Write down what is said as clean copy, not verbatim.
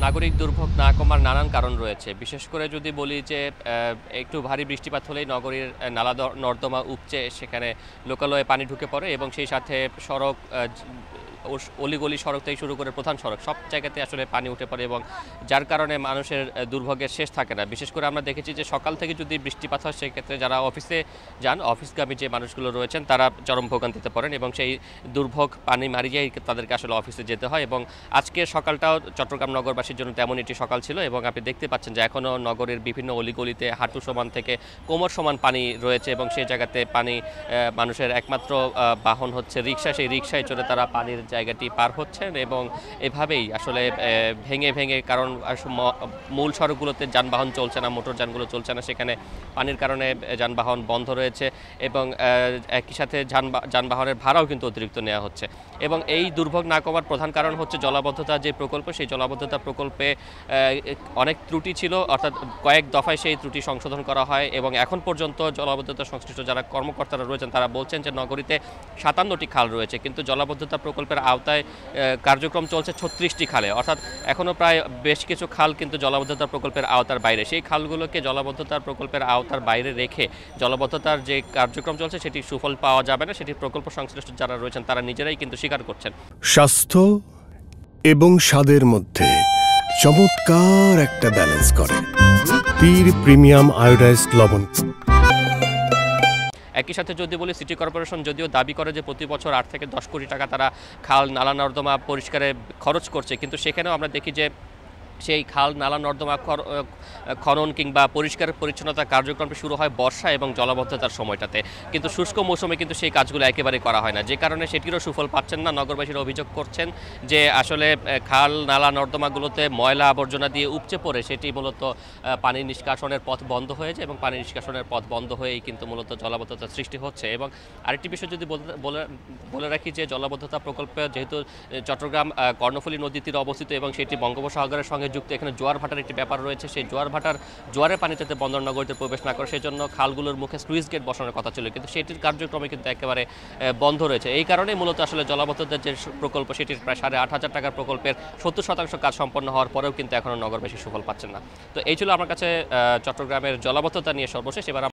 নাগরিক দুর্ভোগ না কমার নানান কারণ রয়েছে। বিশেষ করে যদি বলি যে একটু ভারী বৃষ্টিপাত হলেই নগরীর নালা নর্দমা উপচে সেখানে লোকালয়ে পানি ঢুকে পড়ে এবং সেই সাথে সড়ক অলিগলি সড়ক থেকে শুরু করে প্রধান সড়ক সব জায়গাতে আসলে পানি উঠে পড়ে এবং যার কারণে মানুষের দুর্ভোগের শেষ থাকে না। বিশেষ করে আমরা দেখেছি যে সকাল থেকে যদি বৃষ্টিপাত হয় সেক্ষেত্রে যারা অফিসে যান, অফিসগামী যে মানুষগুলো রয়েছেন তারা চরম ভোগান্তিতে পড়েন এবং সেই দুর্ভোগ পানি মারিয়েই তাদেরকে আসলে অফিসে যেতে হয়। এবং আজকে সকালটাও চট্টগ্রাম নগরবাসীর জন্য তেমন একটি সকাল ছিল এবং আপনি দেখতে পাচ্ছেন যে এখনও নগরের বিভিন্ন অলিগলিতে হাঁটু সমান থেকে কোমর সমান পানি রয়েছে এবং সেই জায়গাতে পানি মানুষের একমাত্র বাহন হচ্ছে রিক্সা। সেই রিক্সায় চড়ে তারা পানির জায়গাটি পার হচ্ছেন এবং এভাবেই আসলে ভেঙে ভেঙে, কারণ মূল সড়কগুলোতে যানবাহন চলছে না, মোটর যানগুলো চলছে না, সেখানে পানির কারণে যানবাহন বন্ধ রয়েছে এবং একই সাথে যানবাহনের ভাড়াও কিন্তু অতিরিক্ত নেওয়া হচ্ছে। এবং এই দুর্ভোগ না কমার প্রধান কারণ হচ্ছে জলাবদ্ধতা যে প্রকল্প, সেই জলাবদ্ধতা প্রকল্পে অনেক ত্রুটি ছিল, অর্থাৎ কয়েক দফায় সেই ত্রুটি সংশোধন করা হয় এবং এখন পর্যন্ত জলাবদ্ধতা সংশ্লিষ্ট যারা কর্মকর্তারা রয়েছেন তারা বলছেন যে নগরীতে 57টি খাল রয়েছে, কিন্তু জলাবদ্ধতা প্রকল্পের আওতায় কার্যক্রম চলছে 36টি খালে, অর্থাৎ এখনও প্রায় বেশ কিছু খাল কিন্তু জলাবদ্ধতা প্রকল্পের আওতার বাইরে। সেই খালগুলোকে জলাবদ্ধতার প্রকল্পের আওতার বাইরে রেখে জলাবদ্ধতার যে কার্যক্রম চলছে সেটি সুফল পাওয়া যাবে না, সেটি প্রকল্প সংশ্লিষ্ট যারা রয়েছেন তারা নিজেরাই কিন্তু স্বীকার করছেন। স্বাস্থ্য এবং স্বাদের মধ্যে চমৎকার একটা ব্যালেন্স করে পীর প্রিমিয়াম আয়োডাইজড লবণ। একই সাথে যদি বলি, সিটি কর্পোরেশন যদিও দাবি করে যে প্রতি বছর 8 থেকে 10 কোটি টাকা তারা খাল নালা নর্দমা পরিষ্কারে খরচ করছে, কিন্তু সেখানেও আমরা দেখি যে সেই খাল নালা নর্দমা খনন কিংবা পরিষ্কার পরিচ্ছন্নতা কার্যক্রমটি শুরু হয় বর্ষা এবং জলাবদ্ধতার সময়টাতে, কিন্তু শুষ্ক মৌসুমে কিন্তু সেই কাজগুলো একেবারে করা হয় না, যে কারণে সেটিরও সুফল পাচ্ছেন না। নগরবাসীরা অভিযোগ করছেন যে আসলে খাল নালা নর্দমাগুলোতে ময়লা আবর্জনা দিয়ে উপচে পড়ে সেটি মূলত পানি নিষ্কাশনের পথ বন্ধ হয়ে যায় এবং পানি নিষ্কাশনের পথ বন্ধ হয়েই কিন্তু মূলত জলাবদ্ধতার সৃষ্টি হচ্ছে। এবং আরেকটি বিষয় যদি বলে রাখি যে জলাবদ্ধতা প্রকল্পে যেহেতু চট্টগ্রাম কর্ণফুলী নদী তীরে অবস্থিত এবং সেটি বঙ্গোপসাগরের সঙ্গে যুক্ত, এখানে জোয়ার ভাটার একটি ব্যাপার রয়েছে, সেই জোয়ার ভাটার জোয়ারের পানি যাতে বন্দর নগরীতে প্রবেশ না করে সেই জন্য খালগুলোর মুখে স্লুইস গেট বসানোর কথা ছিল, কিন্তু সেটির কার্যক্রমে কিন্তু একেবারে বন্ধ রয়েছে। এই কারণেই মূলত আসলে জলাবদ্ধতার যে প্রকল্প সেটির প্রায় 8,500 টাকার প্রকল্পের 70% কাজ সম্পন্ন হওয়ার পরেও কিন্তু এখনও নগরবাসী সুফল পাচ্ছেন না। তো এই ছিল আমার কাছে চট্টগ্রামের জলাবদ্ধতা নিয়ে সর্বশেষ। এবার